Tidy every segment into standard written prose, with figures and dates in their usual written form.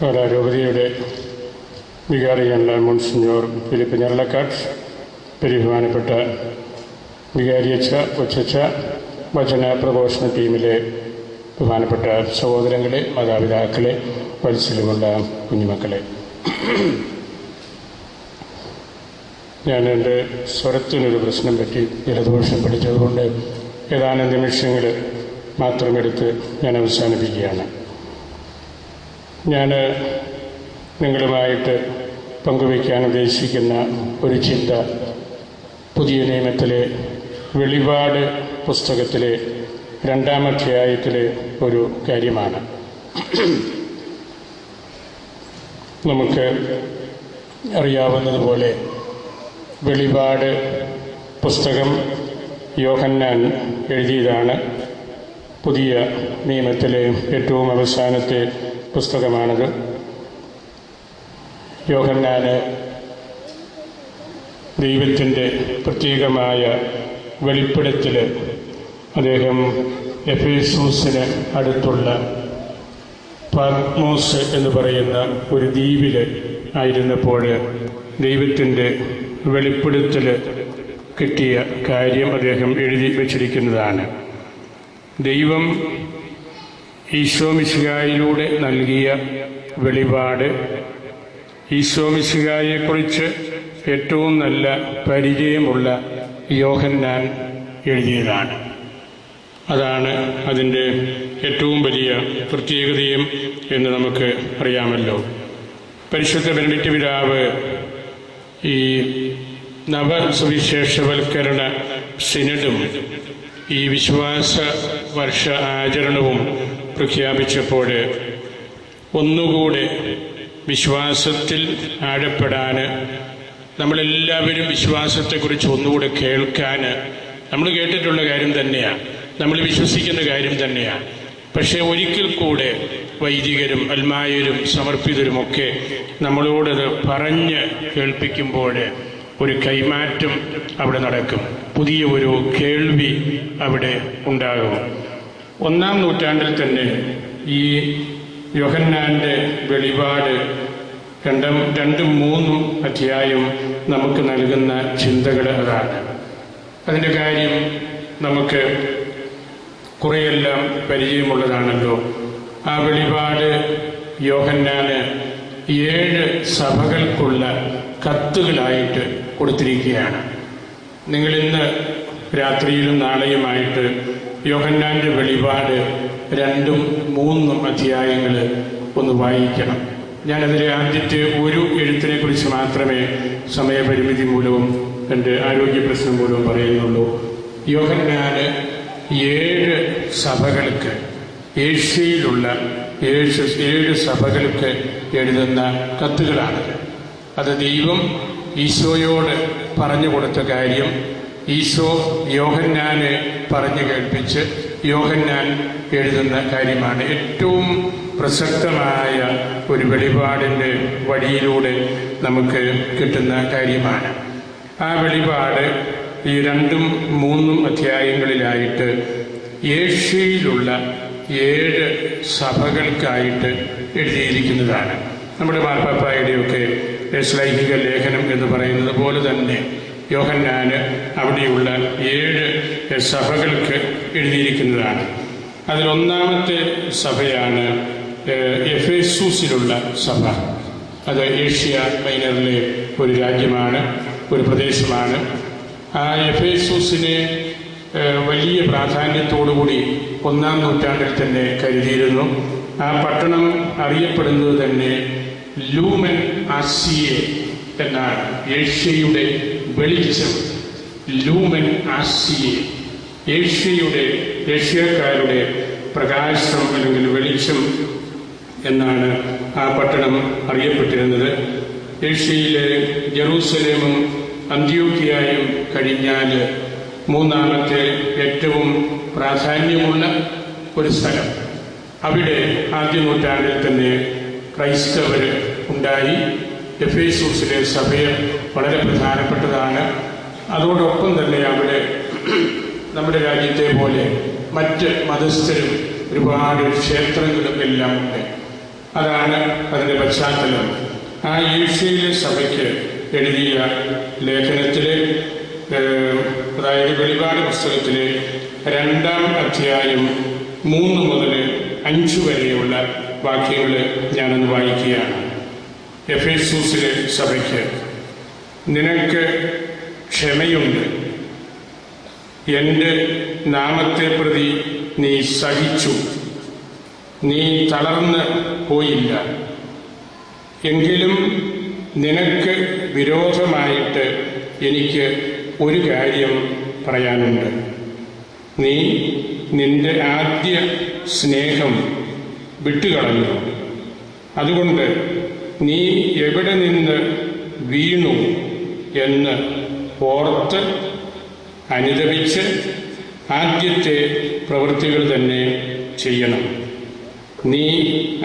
രൂപതയുടെ വികാരി general monsignor Philip Njaralakatt, ബഹുമാനപ്പെട്ട വികാരിയച്ച, കൊച്ചച്ച, വചന പ്രഘോഷണ ടീമിലെ ബഹുമാനപ്പെട്ട സഹോദരങ്ങളെ, മാതാപിതാക്കളെ, വത്സലമുള്ള കുഞ്ഞുമക്കളെ, ഞാൻ എൻ്റെ സ്വരത്തിനൊരു പ്രശ്നം പറ്റി ജലദോഷം പിടിച്ചതുകൊണ്ട് ഏതാനും നിമിഷങ്ങൾ മാത്രമെടുത്ത് ഞാൻ അവസാനിപ്പിക്കുകയാണ്. ഞാൻ നിങ്ങളുമായിട്ട് പങ്കുവയ്ക്കാൻ ഉദ്ദേശിക്കുന്ന ഒരു ചിന്ത പുതിയ നിയമത്തിലെ വെളിപാട് പുസ്തകത്തിലെ 2-ാം അധ്യായത്തിലെ ഒരു കാര്യമാണ്. നമുക്ക് അറിയാവുന്നതുപോലെ വെളിപാട് പുസ്തകം യോഹന്നാൻ എഴുതിയതാണ്. പുതിയ നിയമത്തിലെ ഏറ്റവും അവസാനത്തെ പുസ്തകമാണത്. യോഹന്നാന് ദൈവത്തിൻ്റെ പ്രത്യേകമായ വെളിപ്പെടുത്തൽ അദ്ദേഹം എഫേസൂസിന് അടുത്തുള്ള പത്മോസ് എന്ന് പറയുന്ന ഒരു ദ്വീപിൽ ആയിരുന്നപ്പോൾ ദൈവത്തിൻ്റെ വെളിപ്പെടുത്തൽ കിട്ടിയ കാര്യം അദ്ദേഹം എഴുതി വച്ചിരിക്കുന്നതാണ്. ദൈവം ഈശോ മിശിഹായിലൂടെ നൽകിയ വെളിപാട്, ഈശോ മിശിഹായെക്കുറിച്ച് ഏറ്റവും നല്ല പരിചയമുള്ള യോഹന്നാൻ എഴുതിയതാണ്. അതാണ് അതിൻ്റെ ഏറ്റവും വലിയ പ്രത്യേകതയും എന്ന് നമുക്ക് അറിയാമല്ലോ. പരിശുദ്ധ ബെനഡിക്ട് പിതാവ് ഈ നവസുവിശേഷവൽക്കരണ സിനഡും ഈ വിശ്വാസ വർഷ ആചരണവും പ്രഖ്യാപിച്ചപ്പോൾ ഒന്നുകൂടെ വിശ്വാസത്തിൽ ആഴപ്പെടാൻ, നമ്മളെല്ലാവരും വിശ്വാസത്തെക്കുറിച്ച് ഒന്നുകൂടെ കേൾക്കാൻ, നമ്മൾ കേട്ടിട്ടുള്ള കാര്യം തന്നെയാണ്, നമ്മൾ വിശ്വസിക്കുന്ന കാര്യം തന്നെയാണ്. പക്ഷേ ഒരിക്കൽ കൂടെ വൈദികരും അൽമായരും സമർപ്പിതരുമൊക്കെ നമ്മളോടത് പറഞ്ഞ് കേൾപ്പിക്കുമ്പോൾ ഒരു കൈമാറ്റം അവിടെ നടക്കും, പുതിയ ഒരു കേൾവി അവിടെ ഉണ്ടാകും. 1-ാം നൂറ്റാണ്ടിൽ തന്നെ ഈ യോഹന്നാൻ്റെ വെളിപാട് 2-ഉം 3-ഉം അധ്യായം നമുക്ക് നൽകുന്ന ചിന്തകൾ അതാണ്. അതിൻ്റെ കാര്യം നമുക്ക് കുറേയെല്ലാം പരിചയമുള്ളതാണല്ലോ. ആ വെളിപാട് യോഹന്നാന് 7 സഭകൾക്കുള്ള കത്തുകളായിട്ട് കൊടുത്തിരിക്കുകയാണ്. നിങ്ങളിന്ന് രാത്രിയിലും നാളെയുമായിട്ട് യോഹന്നാൻ്റെ വെളിപാട് 2-ഉം 3-ഉം അധ്യായങ്ങൾ ഒന്ന് വായിക്കണം. ഞാനതിലെ ആദ്യത്തെ ഒരു എഴുത്തിനെ കുറിച്ച് മാത്രമേ സമയപരിമിതി മൂലവും എൻ്റെ ആരോഗ്യ പ്രശ്നം മൂലവും പറയുന്നുള്ളൂ. യോഹന്നാന് 7 സഭകൾക്ക്, ഏഷ്യയിലുള്ള 7 സഭകൾക്ക് എഴുതുന്ന കത്തുകളാണത്. അത് ദൈവം ഈശോയോട് പറഞ്ഞു കൊടുത്ത കാര്യം ഈശോ യോഹന്നാനെ പറഞ്ഞു കേൾപ്പിച്ച് യോഹന്നാൻ എഴുതുന്ന കാര്യമാണ്. ഏറ്റവും പ്രസക്തമായ ഒരു വെളിപാടിൻ്റെ വഴിയിലൂടെ നമുക്ക് കിട്ടുന്ന കാര്യമാണ്. ആ വെളിപാട് ഈ 2-ഉം 3-ഉം അധ്യായങ്ങളിലായിട്ട് ഏഷ്യയിലുള്ള 7 സഭകൾക്കായിട്ട് എഴുതിയിരിക്കുന്നതാണ്. നമ്മുടെ മാർപ്പാപ്പായുടെയൊക്കെ ശ്ലൈഹിക ലേഖനം എന്ന് പറയുന്നത് പോലെ തന്നെ യോഹന്നാന് അവിടെയുള്ള 7 സഭകൾക്ക് എഴുതിയിരിക്കുന്നതാണ്. അതിൽ 1-ാമത്തെ സഭയാണ് എഫേസൂസിലുള്ള സഭ. അത് ഏഷ്യ മൈനറിലെ ഒരു രാജ്യമാണ്, ഒരു പ്രദേശമാണ്. ആ എഫേസൂസിനെ വലിയ പ്രാധാന്യത്തോടുകൂടി 1-ാം നൂറ്റാണ്ടിൽ തന്നെ കരുതിയിരുന്നു. ആ പട്ടണം അറിയപ്പെടുന്നത് തന്നെ ലൂമൻ ആസിയെ എന്നാണ്. ഏഷ്യയുടെ വെളിച്ചം, ലൂമൻ ആസിയെ, ഏഷ്യക്കാരുടെ പ്രകാശം അല്ലെങ്കിൽ വെളിച്ചം എന്നാണ് ആ പട്ടണം അറിയപ്പെട്ടിരുന്നത്. ഏഷ്യയിലെ ജെറൂസലേമും അന്ത്യോക്യയും കഴിഞ്ഞാൽ 3-ാമത്തെ ഏറ്റവും പ്രാധാന്യമുള്ള ഒരു സ്ഥലം. അവിടെ ആദ്യ നൂറ്റാണ്ടിൽ തന്നെ ക്രൈസ്തവർ ഉണ്ടായി. എഫേസൂസിലെ സഭയെ വളരെ പ്രധാനപ്പെട്ടതാണ്. അതോടൊപ്പം തന്നെ അവിടെ നമ്മുടെ രാജ്യത്തെ പോലെ മറ്റ് മതസ്ഥരും ഒരുപാട് ക്ഷേത്രങ്ങളും എല്ലാം ഉണ്ട്. അതാണ് അതിൻ്റെ പശ്ചാത്തലം. ആ ഏഷ്യയിലെ സഭയ്ക്ക് എഴുതിയ ലേഖനത്തിലെ, അതായത് വെളിപാട് പുസ്തകത്തിലെ 2-ാം അധ്യായം 3 മുതൽ 5 വരെയുള്ള വാക്യങ്ങൾ ഞാനൊന്ന് വായിക്കുകയാണ്. എഫേസൂസിലെ സഭയ്ക്ക്: നിനക്ക് ക്ഷമയുണ്ട്, എൻ്റെ നാമത്തെ പ്രതി നീ സഹിച്ചു, നീ തളർന്ന് പോയില്ല. എങ്കിലും നിനക്ക് വിരോധമായിട്ട് എനിക്ക് ഒരു കാര്യം പറയാനുണ്ട്. നീ നിന്റെ ആദ്യ സ്നേഹം വിട്ടുകളഞ്ഞു. അതുകൊണ്ട് നീ എവിടെ നിന്ന് വീണു എന്ന് ഓർത്ത് അനുതപിച്ച് ആദ്യത്തെ പ്രവൃത്തികൾ തന്നെ ചെയ്യണം. നീ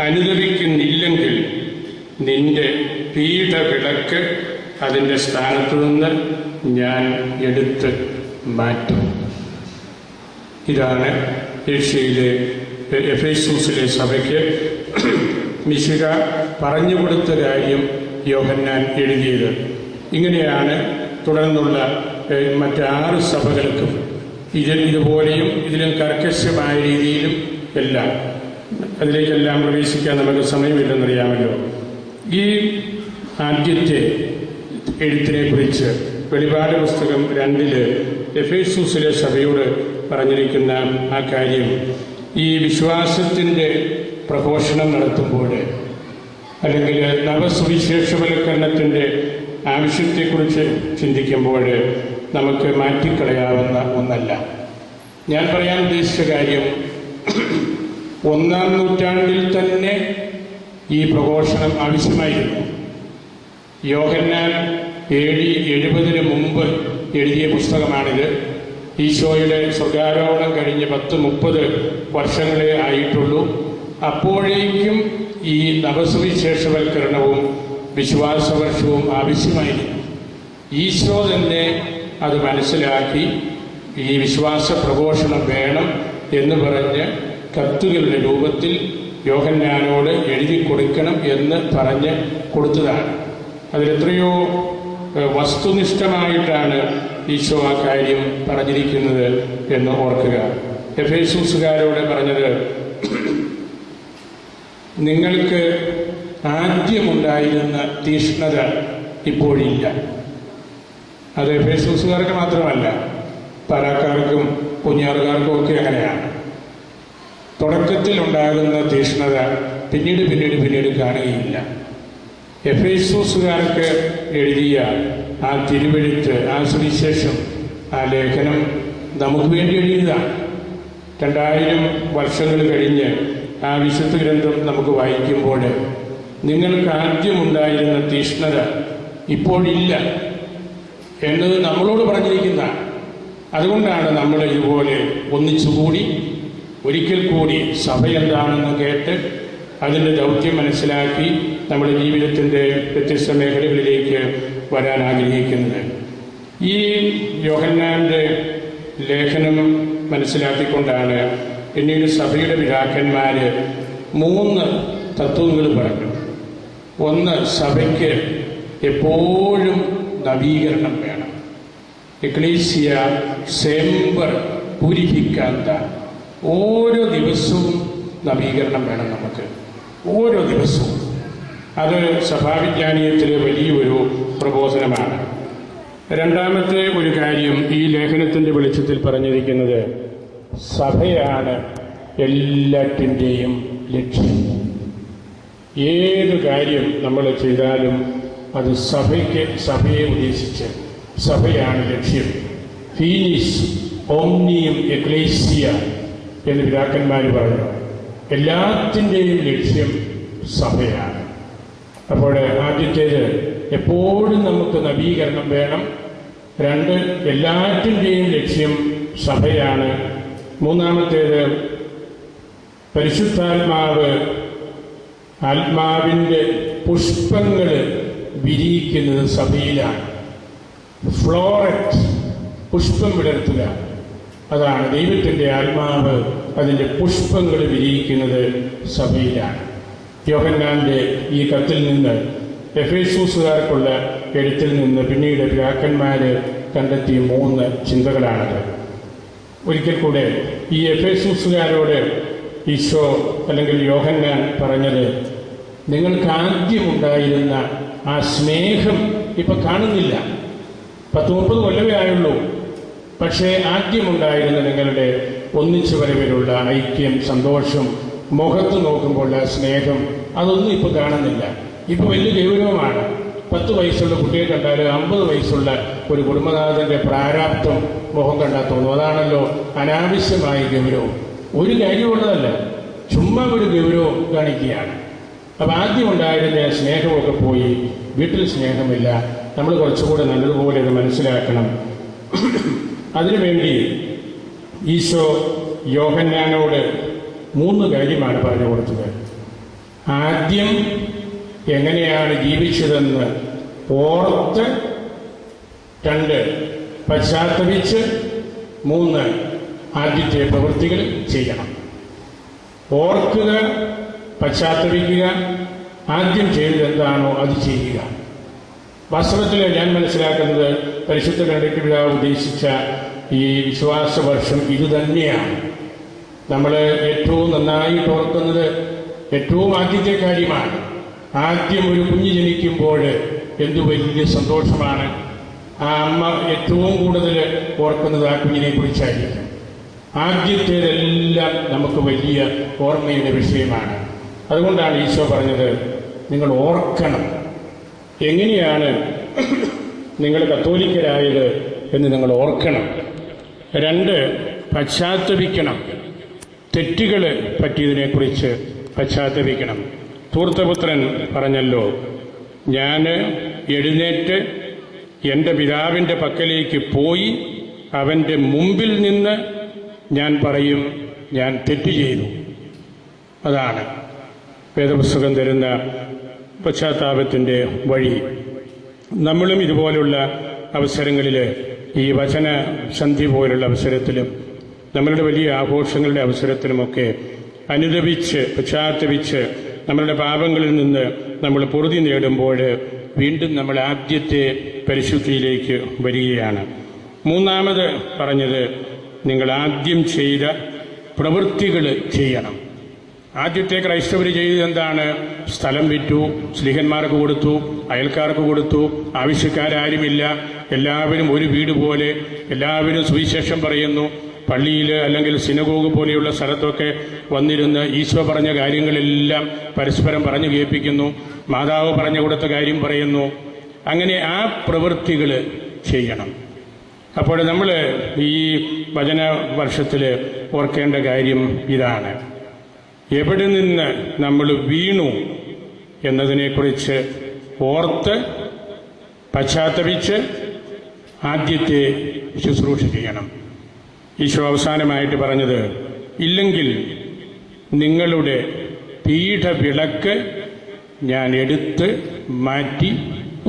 അനുതപിക്കുന്നില്ലെങ്കിൽ നിന്റെ പീഠവിളക്ക് അതിൻ്റെ സ്ഥാനത്തു നിന്ന് ഞാൻ എടുത്ത് മാറ്റും. ഇതാണ് ഏഷ്യയിലെ എഫേസൂസിലെ സഭയ്ക്ക് മിശിഹ പറഞ്ഞുകൊടുത്ത കാര്യം യോഹന്നാൻ എഴുതിയത്. ഇങ്ങനെയാണ് തുടർന്നുള്ള മറ്റ് 6 സഭകൾക്കും ഇതുപോലെയും ഇതിലും കർക്കശമായ രീതിയിലും എല്ലാം. അതിലേക്കെല്ലാം പ്രവേശിക്കാൻ നമുക്ക് സമയമില്ലെന്നറിയാമല്ലോ. ഈ ആദ്യത്തെ എഴുത്തിനെ കുറിച്ച് വെളിപാട് പുസ്തകം 2 എഫേസൂസിലെ സഭയോട് പറഞ്ഞിരിക്കുന്ന ആ കാര്യം, ഈ വിശ്വാസത്തിൻ്റെ പ്രഘോഷണം നടത്തുമ്പോൾ, അല്ലെങ്കിൽ നവസുവിശേഷവൽക്കരണത്തിൻ്റെ ആവശ്യത്തെക്കുറിച്ച് ചിന്തിക്കുമ്പോൾ നമുക്ക് മാറ്റിക്കളയാവുന്ന ഒന്നല്ല. ഞാൻ പറയാൻ ഉദ്ദേശിച്ച കാര്യം, 1-ാം നൂറ്റാണ്ടിൽ തന്നെ ഈ പ്രഘോഷണം ആവശ്യമായിരുന്നു. യോഹന്നാൻ AD 70 മുമ്പ് എഴുതിയ പുസ്തകമാണിത്. ഈശോയുടെ സ്വർഗാരോഹണം കഴിഞ്ഞ് 10-30 വർഷങ്ങളെ ആയിട്ടുള്ളൂ. അപ്പോഴേക്കും ഈ നവസുവിശേഷവൽക്കരണവും വിശ്വാസവർഷവും ആവശ്യമായിരുന്നു. ഈശോ തന്നെ അത് മനസ്സിലാക്കി ഈ വിശ്വാസ പ്രഘോഷണം വേണം എന്ന് പറഞ്ഞ് കത്തുകളുടെ രൂപത്തിൽ യോഹന്നാനോട് എഴുതി കൊടുക്കണം എന്ന് പറഞ്ഞ് കൊടുത്തതാണ്. അതിലെത്രയോ വസ്തുനിഷ്ഠമായിട്ടാണ് ഈശോ ആ കാര്യം പറഞ്ഞിരിക്കുന്നത് എന്ന് ഓർക്കുക. എഫേസൂസുകാരോട് പറഞ്ഞത്, നിങ്ങൾക്ക് ആദ്യമുണ്ടായിരുന്ന തീഷ്ണത ഇപ്പോഴില്ല. അത് എഫേസൂസുകാർക്ക് മാത്രമല്ല, പരാക്കാർക്കും കുഞ്ഞാറുകാർക്കും ഒക്കെ അങ്ങനെയാണ്. തുടക്കത്തിൽ ഉണ്ടാകുന്ന തീഷ്ണത പിന്നീട് കാണുകയില്ല. എഫേസൂസുകാർക്ക് എഴുതിയ ആ തിരുവെഴുത്ത്, ആ സുവിശേഷം, ആ ലേഖനം നമുക്ക് വേണ്ടി എഴുതിയതാണ്. 2000 വർഷങ്ങൾ കഴിഞ്ഞ് ആ വിശുദ്ധ ഗ്രന്ഥം നമുക്ക് വായിക്കുമ്പോൾ, നിങ്ങൾക്ക് ആദ്യമുണ്ടായിരുന്ന തീഷ്ണത ഇപ്പോഴില്ല എന്നത് നമ്മളോട് പറഞ്ഞിരിക്കുന്നതാണ്. അതുകൊണ്ടാണ് നമ്മൾ ഇതുപോലെ ഒന്നിച്ചുകൂടി ഒരിക്കൽ കൂടി സഭ എന്താണെന്ന് കേട്ട് അതിൻ്റെ ദൗത്യം മനസ്സിലാക്കി നമ്മുടെ ജീവിതത്തിൻ്റെ വ്യത്യസ്ത മേഖലകളിലേക്ക് വരാൻ ആഗ്രഹിക്കുന്നത്. ഈ യോഹന്നാൻ്റെ ലേഖനം മനസ്സിലാക്കിക്കൊണ്ടാണ് പിന്നീട് സഭയുടെ പിതാക്കന്മാർ 3 തത്വങ്ങൾ പറഞ്ഞു. ഒന്ന്, സഭയ്ക്ക് എപ്പോഴും നവീകരണം വേണം. എക്ലീസിയ സെമ്പർ പൂരിഫിക്കാത്ത, ഓരോ ദിവസവും നവീകരണം വേണം നമുക്ക്, ഓരോ ദിവസവും. അത് സഭാവിജ്ഞാനീയത്തിലെ വലിയൊരു പ്രബോധനമാണ്. രണ്ടാമത്തെ ഒരു കാര്യം ഈ ലേഖനത്തിൻ്റെ വെളിച്ചത്തിൽ പറഞ്ഞിരിക്കുന്നത്, സഭയാണ് എല്ലാറ്റിൻ്റെയും ലക്ഷ്യം. ഏത് കാര്യം നമ്മൾ ചെയ്താലും അത് സഭയെ ഉദ്ദേശിച്ച്, സഭയാണ് ലക്ഷ്യം. ഫീനിസ് ഓംനിയം എക്ലേസിയ എന്ന് പിതാക്കന്മാർ പറഞ്ഞു. എല്ലാത്തിൻ്റെയും ലക്ഷ്യം സഭയാണ്. അപ്പോൾ ആദ്യത്തേത്, എപ്പോഴും നമുക്ക് നവീകരണം വേണം. 2, എല്ലാറ്റിൻ്റെയും ലക്ഷ്യം സഭയാണ്. മൂന്നാമത്തേത്, പരിശുദ്ധാത്മാവ് ആത്മാവിൻ്റെ പുഷ്പങ്ങൾ വിരിയിക്കുന്നത് സഭയിലാണ്. ഫ്ലോററ്റ്, പുഷ്പം വിടർത്തുക, അതാണ് ദൈവത്തിൻ്റെ ആത്മാവ് അതിൻ്റെ പുഷ്പങ്ങൾ വിരിയിക്കുന്നത് സഭയിലാണ്. യോഹന്നാന്റെ ഈ കത്തിൽ നിന്ന്, എഫേസൂസുകാർക്കുള്ള എഴുത്തിൽ നിന്ന് പിന്നീട് പിതാക്കന്മാര് കണ്ടെത്തിയ 3 ചിന്തകളാണത്. ഒരിക്കൽ കൂടെ ഈ എഫേസൂസുകാരോട് ഈശോ അല്ലെങ്കിൽ യോഹന്നാൻ പറഞ്ഞത്, നിങ്ങൾക്ക് ആദ്യമുണ്ടായിരുന്ന ആ സ്നേഹം ഇപ്പൊ കാണുന്നില്ല. 10-30 കൊല്ലമേ ആയുള്ളൂ. പക്ഷേ ആദ്യമുണ്ടായിരുന്ന നിങ്ങളുടെ ഒന്നിച്ചു വരവിലുള്ള ഐക്യം, സന്തോഷം, മുഖത്ത് നോക്കുമ്പോൾ സ്നേഹം, അതൊന്നും ഇപ്പൊ കാണുന്നില്ല. ഇപ്പൊ വലിയ ഗൗരവമാണ്. 10 വയസ്സുള്ള കുട്ടിയെ കണ്ടാൽ 50 വയസ്സുള്ള ഒരു കുടുംബനാഥന്റെ പ്രാരാബ്ധം മുഖം കണ്ടാൽ തോന്നും. അതാണല്ലോ അനാവശ്യമായ ഗൗരവം. ഒരു കാര്യമുള്ളതല്ല, ചുമ്മാ ഒരു ഗൗരവം കാണിക്കുകയാണ്. അപ്പം ആദ്യം ഉണ്ടായിരുന്ന സ്നേഹമൊക്കെ പോയി, വീട്ടിൽ സ്നേഹമില്ല. നമ്മൾ കുറച്ചുകൂടെ നല്ലതുപോലെ ഇത് മനസ്സിലാക്കണം. അതിനുവേണ്ടി ഈശോ യോഹന്നാനോട് 3 കാര്യമാണ് പറഞ്ഞു കൊടുത്തത്. ആദ്യം എങ്ങനെയാണ് ജീവിച്ചതെന്ന് ഓർത്ത്, 2 പശ്ചാത്തപിച്ച്, 3 ആദ്യത്തെ പ്രവൃത്തികൾ ചെയ്യണം. ഓർക്കുക, പശ്ചാത്തപിക്കുക, ആദ്യം ചെയ്തത് എന്താണോ അത് ചെയ്യുക. വാസ്തവത്തിൽ ഞാൻ മനസ്സിലാക്കുന്നത് പരിശുദ്ധ ബെനഡിക്ട് പിതാവ് ഉദ്ദേശിച്ച ഈ വിശ്വാസ വർഷം ഇതുതന്നെയാണ്. നമ്മൾ ഏറ്റവും നന്നായിട്ട് ഓർക്കുന്നത് ഏറ്റവും ആദ്യത്തെ കാര്യമാണ്. ആദ്യം ഒരു കുഞ്ഞ് ജനിക്കുമ്പോൾ എന്തു വലിയ സന്തോഷമാണ്. ആ അമ്മ ഏറ്റവും കൂടുതൽ ഓർക്കുന്നത് ആ കുഞ്ഞിനെ കുറിച്ചായിരിക്കും. ആദ്യത്തേതെല്ലാം നമുക്ക് വലിയ ഓർമ്മയുടെ വിഷയമാണ്. അതുകൊണ്ടാണ് ഈശോ പറഞ്ഞത്, നിങ്ങൾ ഓർക്കണം. എങ്ങനെയാണ് നിങ്ങൾ കത്തോലിക്കരായത് എന്ന് നിങ്ങൾ ഓർക്കണം. 2 പശ്ചാത്തപിക്കണം. തെറ്റുകൾ പറ്റിയതിനെക്കുറിച്ച് പശ്ചാത്തപിക്കണം. ധൂർത്തപുത്രൻ പറഞ്ഞല്ലോ, ഞാൻ എഴുന്നേറ്റ് എൻ്റെ പിതാവിൻ്റെ പക്കലേക്ക് പോയി അവൻ്റെ മുമ്പിൽ നിന്ന് ഞാൻ പറയും, ഞാൻ തെറ്റ് ചെയ്തു. അതാണ് വേദപുസ്തകം തരുന്ന പശ്ചാത്താപത്തിൻ്റെ വഴി. നമ്മളും ഇതുപോലുള്ള അവസരങ്ങളിൽ, ഈ വചന സന്ധി പോലുള്ള അവസരത്തിലും നമ്മളുടെ വലിയ ആഘോഷങ്ങളുടെ അവസരത്തിലുമൊക്കെ അനുദപിച്ച് പശ്ചാത്തപിച്ച് നമ്മളുടെ പാപങ്ങളിൽ നിന്ന് നമ്മൾ പൊറുതി നേടുമ്പോൾ വീണ്ടും നമ്മൾ ആദ്യത്തെ പരിശുദ്ധിയിലേക്ക് വരികയാണ്. 3 പറഞ്ഞത്, നിങ്ങൾ ആദ്യം ചെയ്ത പ്രവൃത്തികൾ ചെയ്യണം. ആദ്യത്തെ ക്രൈസ്തവർ ചെയ്തത് എന്താണ്? സ്ഥലം വിറ്റു, സ്ലീഹന്മാർക്ക് കൊടുത്തു, അയൽക്കാർക്ക് കൊടുത്തു, ആവശ്യക്കാരാരുമില്ല, എല്ലാവരും ഒരു വീട് പോലെ, എല്ലാവരും സുവിശേഷം പറയുന്നു. പള്ളിയിൽ അല്ലെങ്കിൽ സിനഗോഗ് പോലെയുള്ള സ്ഥലത്തൊക്കെ വന്നിരുന്ന് ഈശോ പറഞ്ഞ കാര്യങ്ങളെല്ലാം പരസ്പരം പറഞ്ഞു കേൾപ്പിക്കുന്നു, മാതാവ് പറഞ്ഞു കൊടുത്ത കാര്യം പറയുന്നു. അങ്ങനെ ആ പ്രവൃത്തികൾ ചെയ്യണം. അപ്പോൾ നമ്മൾ ഈ വചന വർഷത്തിൽ ഓർക്കേണ്ട കാര്യം ഇതാണ്. എവിടെ നിന്ന് നമ്മൾ വീണു എന്നതിനെക്കുറിച്ച് ഓർത്ത് പശ്ചാത്തപിച്ച് ആദ്യത്തെ ശുശ്രൂഷ ചെയ്യണം. ഈശോ അവസാനമായിട്ട് പറഞ്ഞത്, ഇല്ലെങ്കിൽ നിങ്ങളുടെ പീഠവിളക്ക് ഞാൻ എടുത്ത് മാറ്റി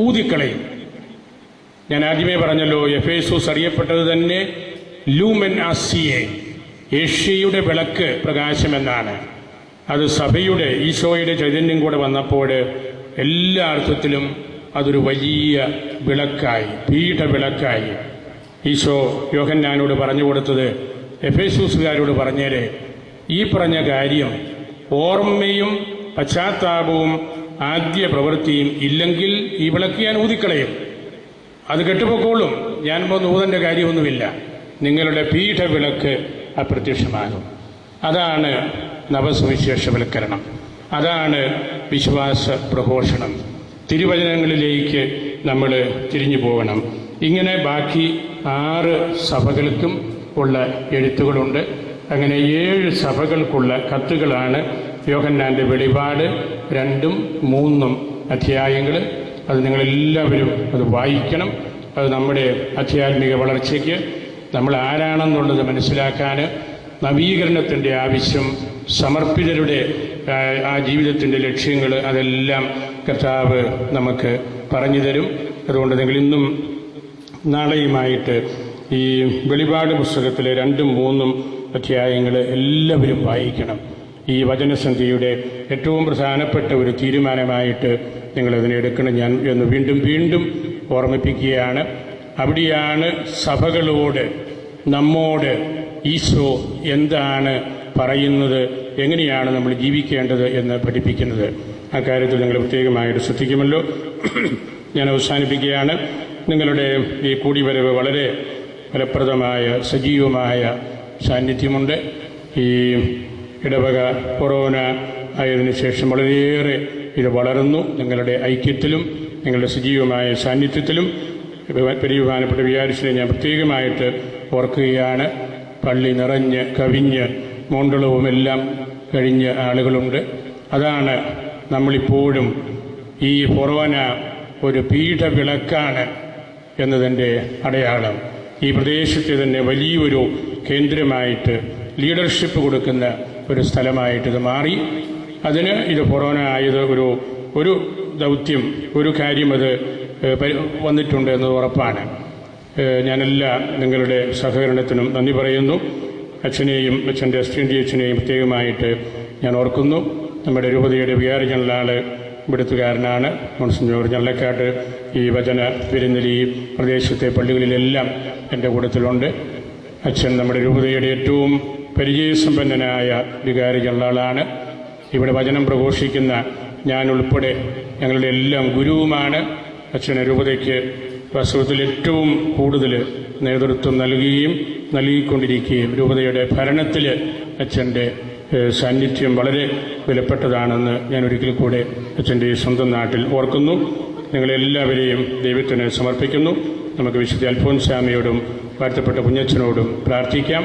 ഊതിക്കളയും. ഞാൻ ആദ്യമേ പറഞ്ഞല്ലോ, എഫേസൂസ് അറിയപ്പെട്ടത് തന്നെ ലൂമൻ ആസിയെ, ഏഷ്യയുടെ വിളക്ക് പ്രകാശമെന്നാണ്. അത് സഭയുടെ ഈശോയുടെ ചൈതന്യം കൂടെ വന്നപ്പോൾ എല്ലാ അർത്ഥത്തിലും അതൊരു വലിയ വിളക്കായി, പീഠവിളക്കായി. ഈശോ യോഹന്നാനോട് പറഞ്ഞു കൊടുത്തത് എഫേസൂസുകാരോട് പറഞ്ഞേരെ, ഈ പറഞ്ഞ കാര്യം ഓർമ്മയും പശ്ചാത്താപവും ആദ്യ പ്രവൃത്തിയും ഇല്ലെങ്കിൽ ഈ വിളക്ക് ഞാൻ ഊതിക്കളയും. അത് കെട്ടുപൊക്കോളും, ഞാൻ ഊതന്റെ കാര്യമൊന്നുമില്ല. നിങ്ങളുടെ പീഠവിളക്ക് അപ്രത്യക്ഷമാകും. അതാണ് നവസുവിശേഷവൽക്കരണം, അതാണ് വിശ്വാസ പ്രഘോഷണം. തിരുവചനങ്ങളിലേക്ക് നമ്മൾ തിരിഞ്ഞു പോകണം. ഇങ്ങനെ ബാക്കി 6 സഭകൾക്കും ഉള്ള എഴുത്തുകളുണ്ട്. അങ്ങനെ 7 സഭകൾക്കുള്ള കത്തുകളാണ് യോഹന്നാന്റെ വെളിപാട് 2ഉം 3ഉം അധ്യായങ്ങൾ. അത് നിങ്ങളെല്ലാവരും അത് വായിക്കണം. അത് നമ്മുടെ ആധ്യാത്മിക വളർച്ചയ്ക്ക്, നമ്മൾ ആരാണെന്നുള്ളത് മനസ്സിലാക്കാൻ, നവീകരണത്തിൻ്റെ ആവശ്യം, സമർപ്പിതരുടെ ആ ജീവിതത്തിൻ്റെ ലക്ഷ്യങ്ങൾ, അതെല്ലാം കർത്താവ് നമുക്ക് പറഞ്ഞു തരും. അതുകൊണ്ട് നിങ്ങൾ ഇന്നും നാളെയുമായിട്ട് ഈ വെളിപാട് പുസ്തകത്തിലെ 2ഉം 3ഉം അധ്യായങ്ങൾ എല്ലാവരും വായിക്കണം. ഈ വചനസന്ധ്യയുടെ ഏറ്റവും പ്രധാനപ്പെട്ട ഒരു തീരുമാനമായിട്ട് നിങ്ങളതിനെ എടുക്കണം ഞാൻ എന്ന് വീണ്ടും വീണ്ടും ഓർമ്മിപ്പിക്കുകയാണ്. അവിടെയാണ് സഭകളോട് നമ്മോട് ഈശോ എന്താണ് പറയുന്നത്, എങ്ങനെയാണ് നമ്മൾ ജീവിക്കേണ്ടത് എന്ന് പഠിപ്പിക്കുന്നത്. അക്കാര്യത്തിൽ നിങ്ങൾ പ്രത്യേകമായിട്ട് ശ്രദ്ധിക്കുമല്ലോ. ഞാൻ അവസാനിപ്പിക്കുകയാണ്. നിങ്ങളുടെ ഈ കൂടിവരവ് വളരെ ഫലപ്രദമായ സജീവമായ സാന്നിധ്യമുണ്ട്. ഈ ഇടവക കൊറോണ ആയതിനു ശേഷം വളരെയേറെ ഇത് വളർന്നു. നിങ്ങളുടെ ഐക്യത്തിലും നിങ്ങളുടെ സജീവമായ സാന്നിധ്യത്തിലും ബഹുമാനപ്പെട്ട വികാരിച്ചിനെ ഞാൻ പ്രത്യേകമായിട്ട് ഓർക്കുകയാണ്. പള്ളി നിറഞ്ഞ് കവിഞ്ഞ് മോണ്ടളവുമെല്ലാം കഴിഞ്ഞ ആളുകളുണ്ട്. അതാണ് നമ്മളിപ്പോഴും ഈ കൊറോണ ഒരു പീഠവിളക്കാണ് എന്നതിൻ്റെ അടയാളം. ഈ പ്രദേശത്തെ തന്നെ വലിയൊരു കേന്ദ്രമായിട്ട് ലീഡർഷിപ്പ് കൊടുക്കുന്ന ഒരു സ്ഥലമായിട്ട് ഇത് മാറി. അതിന് ഇത് കൊറോണ ആയത് ഒരു ദൗത്യം, ഒരു കാര്യം അത് വന്നിട്ടുണ്ട് എന്നത് ഉറപ്പാണ്. ഞാനെല്ലാ നിങ്ങളുടെ സഹകരണത്തിനും നന്ദി പറയുന്നു. അച്ഛനെയും അച്ഛൻ്റെ അസിസ്റ്റന്റ് അച്ഛനെയും പ്രത്യേകമായിട്ട് ഞാൻ ഓർക്കുന്നു. നമ്മുടെ രൂപതയുടെ വികാരി ജനറൽ ഇവിടുത്തുകാരനാണ് മോൺസിഞ്ഞോർ ഞള്ളക്കാട്ട്. ഈ വചന വിരുന്നിൽ ഈ പ്രദേശത്തെ പള്ളികളിലെല്ലാം എൻ്റെ കൂട്ടത്തിലുണ്ട്. അച്ഛൻ നമ്മുടെ രൂപതയുടെ ഏറ്റവും പരിചയസമ്പന്നനായ വികാരി ജനറലാണ്. ഇവിടെ വചനം പ്രഘോഷിക്കുന്ന ഞാൻ ഉൾപ്പെടെ ഞങ്ങളുടെ എല്ലാം ഗുരുവുമാണ്. അച്ഛന് രൂപതയ്ക്ക് വാസ്തവത്തിൽ ഏറ്റവും കൂടുതൽ നേതൃത്വം നൽകിക്കൊണ്ടിരിക്കുകയും രൂപതയുടെ ഭരണത്തിൽ അച്ഛൻ്റെ സാന്നിധ്യം വളരെ വിലപ്പെട്ടതാണെന്ന് ഞാൻ ഒരിക്കൽ കൂടെ അച്ഛൻ്റെ സ്വന്തം നാട്ടിൽ ഓർക്കുന്നു. നിങ്ങളെല്ലാവരെയും ദൈവത്തിന് സമർപ്പിക്കുന്നു. നമുക്ക് വിശുദ്ധ അൽഫോൻസാമയോടും വാഴ്ത്തപ്പെട്ട കുഞ്ഞച്ചനോടും പ്രാർത്ഥിക്കാം.